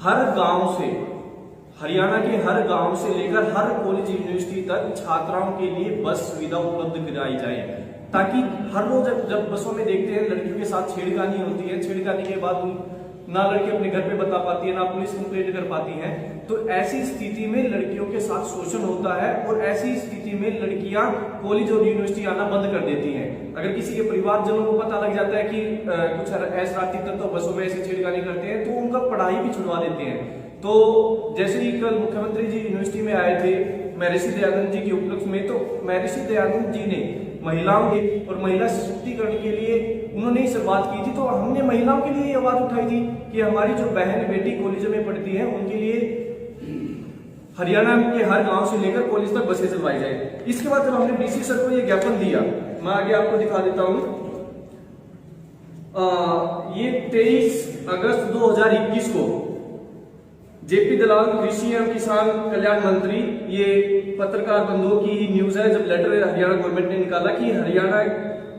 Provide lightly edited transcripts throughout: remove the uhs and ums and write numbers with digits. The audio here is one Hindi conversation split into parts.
हर गांव से, हरियाणा के हर गांव से लेकर हर कॉलेज यूनिवर्सिटी तक छात्राओं के लिए बस सुविधा उपलब्ध कराई जाए, ताकि हर रोज जब बसों में देखते हैं लड़कियों के साथ छेड़खानी होती है, छेड़खानी के बाद ना लड़की अपने घर पे बता पाती है, ना पुलिस कंप्लेंट कर पाती है, तो ऐसी स्थिति में लड़कियों के साथ शोषण होता है और ऐसी स्थिति में लड़कियां कॉलेज और यूनिवर्सिटी आना बंद कर देती हैं। अगर किसी के परिवारजनों को पता लग जाता है कि कुछ अशरारती तत्व बसों में ऐसी छेड़खानी करते हैं, तो उनका पढ़ाई भी छुड़वा देते हैं। तो जैसे ही कल मुख्यमंत्री जी यूनिवर्सिटी में आए थे महर्षि दयानंद जी के उपलक्ष्य में, तो महर्षि दयानंद जी ने महिलाओं के और महिला सशक्तिकरण के लिए उन्होंने ही बात की थी। तो हमने महिलाओं के लिए आवाज उठाई थी कि हमारी जो बहन बेटी कॉलेज में पढ़ती है उनके लिए हरियाणा के हर गांव से लेकर कॉलेज तक बसें चलवाई जाए। इसके बाद जब हमने डीसी सर को ये ज्ञापन दिया, मैं आगे आपको दिखा देता हूं। ये 23 अगस्त 2021 को जेपी दलाल कृषि एवं किसान कल्याण मंत्री, ये पत्रकार बंधुओं की ही न्यूज है, जब लेटर हरियाणा गवर्नमेंट ने निकाला कि हरियाणा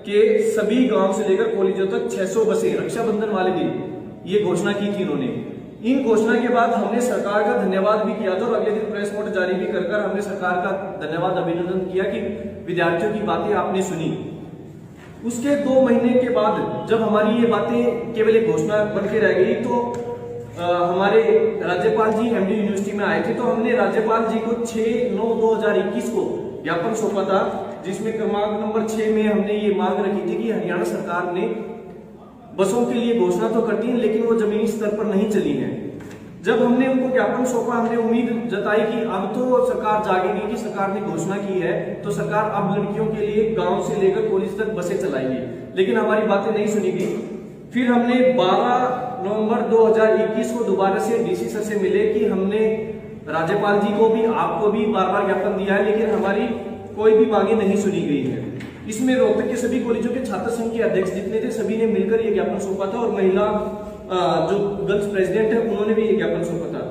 के सभी गांव से लेकर कॉलेजों तक 600 बसें रक्षाबंधन वाले दिन, ये घोषणा की थी इन्होंने। इन घोषणा के बाद हमने सरकार का धन्यवाद भी किया था और अगले दिन प्रेस नोट जारी भी कर हमने सरकार का धन्यवाद अभिनंदन किया कि विद्यार्थियों की बातें आपने सुनी। उसके 2 महीने के बाद जब हमारी ये बातें केवल एक घोषणा बन के रह गई, तो हमारे राज्यपाल जी एमडी यूनिवर्सिटी में आए थे। तो हमने राज्यपाल जी को 6/9/2021 को ज्ञापन सौंपा था, जिसमें क्रमांक नंबर 6 में हमने ये मांग रखी थी कि हरियाणा सरकार ने बसों के लिए घोषणा तो करती है लेकिन वो जमीनी स्तर पर नहीं चली है। जब हमने उनको ज्ञापन सौंपा, हमने उम्मीद जताई कि अब तो सरकार जागेगी, कि सरकार ने घोषणा की है तो सरकार अब लड़कियों के लिए गांव से लेकर कॉलेज तक बसें चलाएगी, लेकिन हमारी बातें नहीं सुनी गई। फिर हमने 12 नवंबर 2021 को दोबारा से डीसी सर से मिले कि हमने राज्यपाल जी को भी आपको भी बार बार ज्ञापन दिया है, लेकिन हमारी कोई भी मांगे नहीं सुनी गई है। इसमें रोहतक के सभी कॉलेजों के छात्र संघ के अध्यक्ष जितने थे सभी ने मिलकर यह ज्ञापन सौंपा था और महिला जो गर्ल्स प्रेसिडेंट है उन्होंने भी ये ज्ञापन सौंपा था।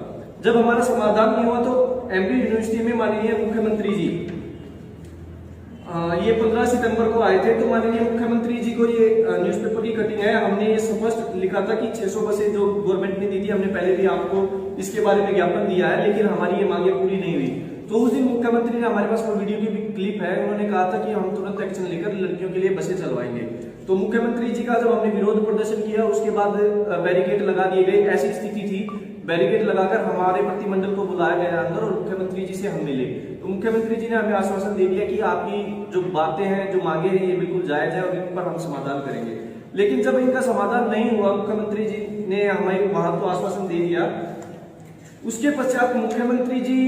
जब हमारा समाधान नहीं हुआ तो एमपी यूनिवर्सिटी में माननीय मुख्यमंत्री जी ये 15 सितंबर को आए थे। तो माननीय मुख्यमंत्री जी को ये न्यूज़पेपर की कटिंग है, हमने ये स्पष्ट लिखा था कि 600 बसें जो गवर्नमेंट ने दी थी, हमने पहले भी आपको इसके बारे में ज्ञापन दिया है, लेकिन हमारी ये मांगे पूरी नहीं हुई। तो उस दिन मुख्यमंत्री ने, हमारे पास वो वीडियो की भी क्लिप है, उन्होंने कहा था कि हम तुरंत एक्शन लेकर लड़कियों के लिए बसें चलवाएंगे। तो मुख्यमंत्री जी का जब हमने विरोध प्रदर्शन किया, उसके बाद बैरिकेड लगा दिए गए। ऐसी स्थिति थी, बैरिकेड लगाकर हमारे प्रतिमंडल को बुलाया गया अंदर और मुख्यमंत्री जी से हम मिले। तो मुख्यमंत्री जी ने हमें आश्वासन दे दिया कि आपकी जो बातें हैं, जो मांगे हैं, ये बिल्कुल जायज है और इन पर हम समाधान करेंगे। लेकिन जब इनका समाधान नहीं हुआ, मुख्यमंत्री जी ने हमें वहां तो आश्वासन दे दिया, उसके पश्चात मुख्यमंत्री जी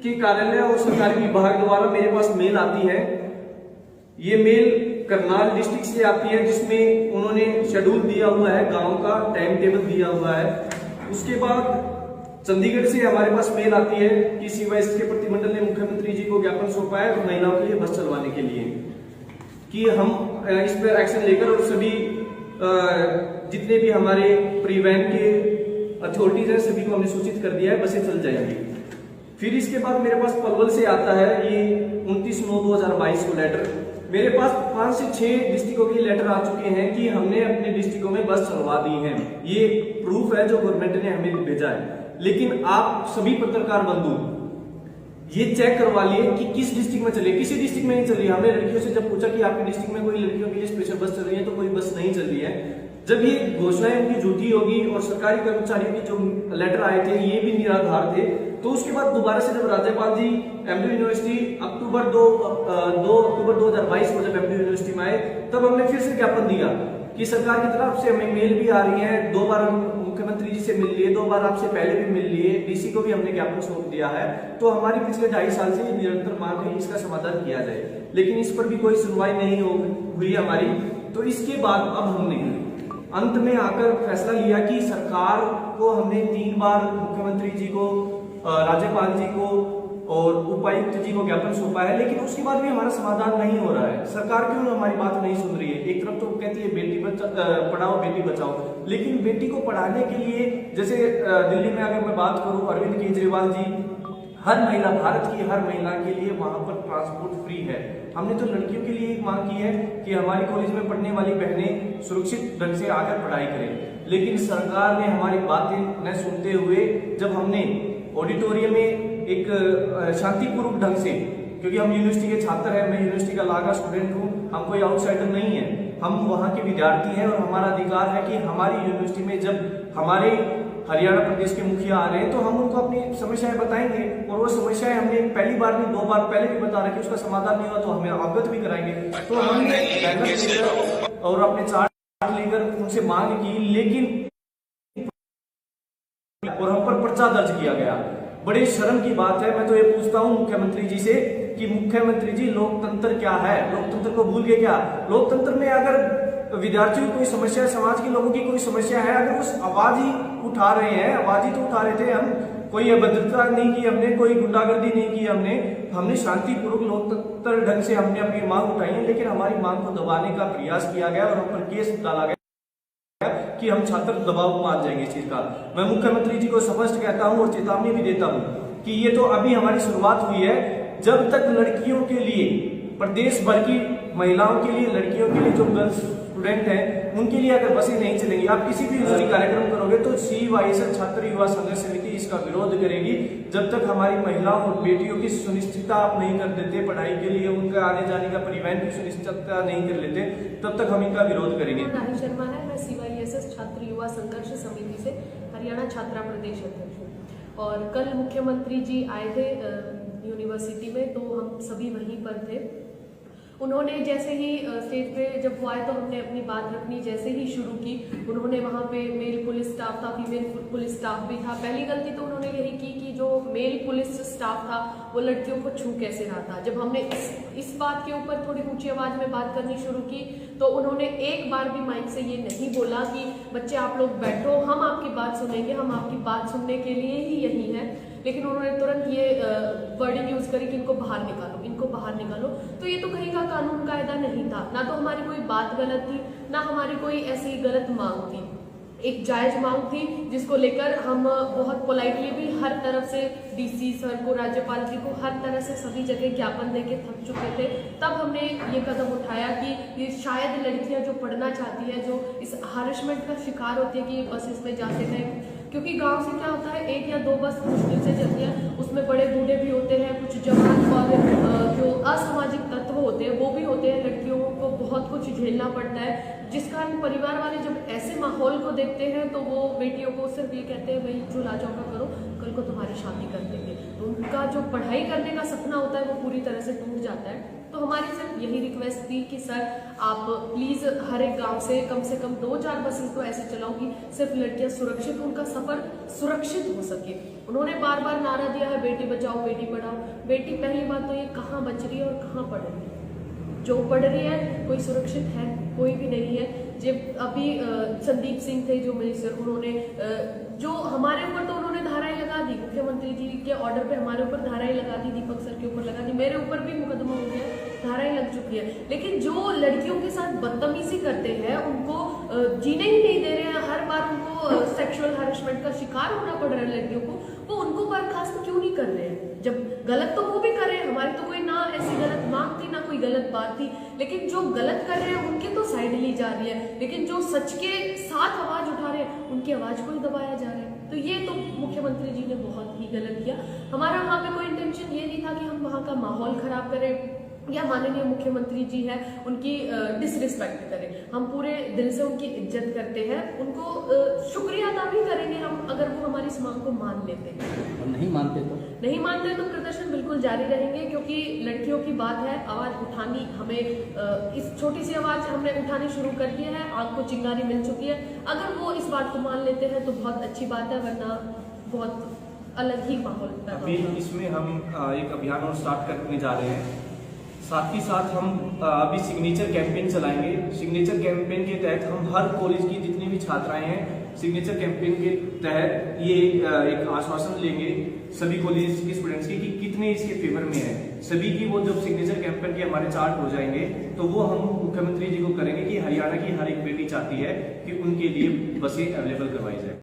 के कार्यालय और सरकारी विभाग द्वारा मेरे पास मेल आती है। ये मेल करनाल डिस्ट्रिक्ट से आती है, जिसमें उन्होंने शेड्यूल दिया हुआ है, गांव का टाइम टेबल दिया हुआ है। उसके बाद चंडीगढ़ से हमारे पास मेल आती है कि सीवाईएस के प्रतिमंडल ने मुख्यमंत्री जी को ज्ञापन सौंपा है महिलाओं के लिए बस चलवाने के लिए, कि हम इस पर एक्शन लेकर और सभी जितने भी हमारे परिवहन के अथॉरिटीज हैं सभी को हमने सूचित कर दिया है, बसें चल जाएंगी। फिर इसके बाद मेरे पास पलवल से आता है ये 29/9/2022 को लेटर। मेरे पास 5 से 6 डिस्ट्रिक्टों के लेटर आ चुके हैं कि हमने अपने डिस्ट्रिक्टों में बस चलवा दी है। ये प्रूफ है जो गवर्नमेंट ने हमें भेजा है। लेकिन आप सभी पत्रकार बंधु ये चेक करवा लिए कि किस डिस्ट्रिक्ट में चली है, किसी डिस्ट्रिक्ट में नहीं चल रही है। हमने लड़कियों से जब पूछा कि आपके डिस्ट्रिक्ट में कोई लड़कियों के लिए स्पेशल बस चल रही है, तो कोई बस नहीं चल रही है। जब ये घोषणाएं उनकी झूठी होगी और सरकारी कर्मचारियों की जो लेटर आए थे ये भी निराधार थे, तो उसके बाद दोबारा से जब राज्यपाल जी एमडी यूनिवर्सिटी 2 अक्टूबर 2022 को जब एमडी यूनिवर्सिटी में आए, तब हमने फिर से ज्ञापन दिया कि सरकार की तरफ से हमें मेल भी आ रही है। 2 बार मुख्यमंत्री जी से मिल लिए, 2 बार आपसे पहले भी मिल लिए, डीसी को भी हमने ज्ञापन सौंप दिया है। तो हमारी पिछले 2.5 साल से निरंतर मांग है इसका समाधान किया जाए, लेकिन इस पर भी कोई सुनवाई नहीं हुई हमारी। तो इसके बाद अब हमने अंत में आकर फैसला लिया कि सरकार को हमने 3 बार मुख्यमंत्री जी को, राज्यपाल जी को और उपायुक्त जी को ज्ञापन सौंपा है, लेकिन उसके बाद भी हमारा समाधान नहीं हो रहा है। सरकार क्यों हमारी बात नहीं सुन रही है? एक तरफ तो कहती है बेटी पढ़ाओ बेटी बचाओ, लेकिन बेटी को पढ़ाने के लिए, जैसे दिल्ली में अगर मैं बात करूं, अरविंद केजरीवाल जी हर महिला, भारत की हर महिला के लिए वहां पर ट्रांसपोर्ट फ्री है। हमने तो लड़कियों के लिए एक मांग की है कि हमारी कॉलेज में पढ़ने वाली बहनें सुरक्षित ढंग से आकर पढ़ाई करें, लेकिन सरकार ने हमारी बातें न सुनते हुए जब हमने ऑडिटोरियम में एक शांतिपूर्वक ढंग से, क्योंकि हम यूनिवर्सिटी के छात्र हैं, मैं यूनिवर्सिटी का लागा स्टूडेंट हूँ, हम कोई आउटसाइडर नहीं है, हम वहाँ के विद्यार्थी हैं और हमारा अधिकार है कि हमारी यूनिवर्सिटी में जब हमारे हरियाणा प्रदेश के मुखिया आ रहे हैं तो हम उनको अपनी समस्याएं बताएंगे, और वो समस्याएं हमने पहली बार नहीं 2 बार पहले भी बता रखी, उसका समाधान नहीं हुआ तो हमें अवगत भी कराएंगे। तो हमने बैनर लेकर और अपने चार्ट लेकर उनसे मांग की, लेकिन और हम पर पर्चा दर्ज किया गया। बड़े शर्म की बात है। मैं तो ये पूछता हूँ मुख्यमंत्री जी से कि मुख्यमंत्री जी, लोकतंत्र क्या है? लोकतंत्र को भूल गए क्या? लोकतंत्र में अगर विद्यार्थियों की कोई समस्या है, समाज के लोगों की कोई समस्या है, अगर उस आवाज ही उठा रहे हैं, आवाज ही तो उठा रहे थे हम, कोई अभद्रता नहीं की हमने, कोई गुंडागर्दी नहीं की हमने शांतिपूर्वक लोकतंत्र ढंग से हमने अपनी मांग उठाई है, लेकिन हमारी मांग को दबाने का प्रयास किया गया और हम पर केस डाला गया कि हम छात्र दबाव मान जाएंगे इस चीज का। मैं मुख्यमंत्री जी को स्पष्ट कहता हूं और चेतावनी भी देता हूं कि ये तो अभी हमारी शुरुआत हुई है। जब तक लड़कियों के लिए, प्रदेश भर की महिलाओं के लिए, लड़कियों के लिए जो गर्ल्स स्टूडेंट हैं उनके लिए अगर बसें नहीं चलेंगी, आप किसी भी यूनिवर्सिटी कार्यक्रम करोगे तो CYSL छात्र युवा संघर्ष समिति इसका विरोध करेगी। जब तक हमारी महिलाओं और बेटियों की सुनिश्चितता आप नहीं कर देते, पढ़ाई के लिए उनका आने जाने का परिवहन की सुनिश्चितता नहीं कर लेते, तब तक हम इनका विरोद करेंगे। राही शर्मा है, मैं CYSL छात्र युवा संघर्ष समिति से हरियाणा छात्रा प्रदेश अध्यक्ष हूँ। और कल मुख्यमंत्री जी आए थे यूनिवर्सिटी में, तो हम सभी वहीं पर थे। उन्होंने जैसे ही स्टेज पे जब वो आए तो हमने अपनी बात रखनी जैसे ही शुरू की। उन्होंने वहाँ पे मेल पुलिस स्टाफ था, फीमेल पुलिस स्टाफ भी था। पहली गलती तो उन्होंने यही की कि जो मेल पुलिस स्टाफ था वो लड़कियों को छू कैसे रहा था। जब हमने इस बात के ऊपर थोड़ी ऊंची आवाज में बात करनी शुरू की तो उन्होंने एक बार भी माइक से ये नहीं बोला कि बच्चे आप लोग बैठो, हम आपकी बात सुनेंगे, हम आपकी बात सुनने के लिए ही यही है। लेकिन उन्होंने तुरंत ये वर्डिंग यूज करी कि इनको बाहर निकालो, इनको बाहर निकालो। तो ये तो कहीं का कानून कायदा नहीं था, ना तो हमारी कोई बात गलत थी, ना हमारी कोई ऐसी गलत मांग थी। एक जायज मांग थी जिसको लेकर हम बहुत पोलाइटली भी हर तरफ से DC सर को, राज्यपाल जी को, हर तरह से सभी जगह ज्ञापन देके थक चुके थे। तब हमने ये कदम उठाया कि ये शायद लड़कियां जो पढ़ना चाहती है, जो इस हैरेसमेंट का शिकार होती है कि बसेस में जाते हैं, क्योंकि गांव से क्या होता है 1 या 2 बस मुश्किल से चलती है, उसमें बड़े बूढ़े भी होते हैं, कुछ जवान और जो असामाजिक तत्व होते हैं वो भी होते हैं। लड़कियों को बहुत कुछ झेलना पड़ता है, जिस कारण परिवार वाले जब ऐसे माहौल को देखते हैं तो वो बेटियों को सिर्फ ये कहते हैं भाई चूल्हा चौका करो, कल को तुम्हारी शादी कर देंगे। तो उनका जो पढ़ाई करने का सपना होता है वो पूरी तरह से टूट जाता है। तो हमारी सिर्फ यही रिक्वेस्ट थी कि सर आप प्लीज हर एक गांव से कम 2-4 बसेस तो ऐसे चलाओ कि सिर्फ लड़कियां सुरक्षित, उनका सफर सुरक्षित हो सके। उन्होंने बार बार नारा दिया है बेटी बचाओ बेटी पढ़ाओ। बेटी पहली बात तो ये कहाँ बच रही है और कहाँ पढ़ रही है? जो पढ़ रही है कोई सुरक्षित है? कोई भी नहीं है। जब अभी संदीप सिंह थे जो मिनिस्टर, उन्होंने जो हमारे ऊपर तो उन्होंने धाराएं लगा दी, मुख्यमंत्री जी के ऑर्डर पे हमारे ऊपर धाराएं लगा दी, दीपक सर के ऊपर लगा दी, मेरे ऊपर भी मुकदमा हो गया, धाराएं लग चुकी है। लेकिन जो लड़कियों के साथ बदतमीजी करते हैं उनको जीने ही नहीं दे रहे हैं, हर बार उनको सेक्सुअल हैरेसमेंट का शिकार होना पड़ रहा है लड़कियों को, वो उनको बर्खास्त क्यों नहीं कर रहे हैं? जब गलत तो वो भी कर रहे हैं, हमारी तो कोई ना ऐसी गलत मांग थी ना कोई गलत बात थी, लेकिन जो गलत कर रहे हैं उनके तो साइड ली जा रही है, लेकिन जो सच के साथ आवाज उठा रहे हैं उनकी आवाज को ही दबाया जा रहा है। तो ये तो मुख्यमंत्री जी ने बहुत ही गलत किया। हमारा वहाँ पे कोई इंटेंशन ये नहीं था कि हम वहाँ का माहौल खराब करें या माननीय मुख्यमंत्री जी हैं उनकी डिसरिस्पेक्ट करें। हम पूरे दिल से उनकी इज्जत करते हैं, उनको शुक्रिया अदा भी करेंगे हम अगर वो हमारी इस मांग को मान लेते हैं। और नहीं मानते तो प्रदर्शन बिल्कुल जारी रहेंगे, क्योंकि लड़कियों की बात है, आवाज उठानी हमें इस छोटी सी आवाज हमने उठानी शुरू कर दी है, आग को चिंगारी मिल चुकी है। अगर वो इस बात को मान लेते हैं तो बहुत अच्छी बात है, वरना बहुत अलग ही माहौल पैदा होगा। अभी इसमें हम एक अभियान और स्टार्ट करने जा रहे हैं। साथ ही साथ हम अभी सिग्नेचर कैंपेन चलाएंगे। सिग्नेचर कैंपेन के तहत हम हर कॉलेज की जितनी भी छात्राएं हैं, सिग्नेचर कैंपेन के तहत ये एक आश्वासन लेंगे सभी कॉलेज के स्टूडेंट्स की कि कितने इसके फेवर में है। सभी की वो जब सिग्नेचर कैंपेन के हमारे चार्ट हो जाएंगे तो वो हम मुख्यमंत्री जी को करेंगे कि हरियाणा की हर एक बेटी चाहती है कि उनके लिए बसें अवेलेबल करवाई जाए।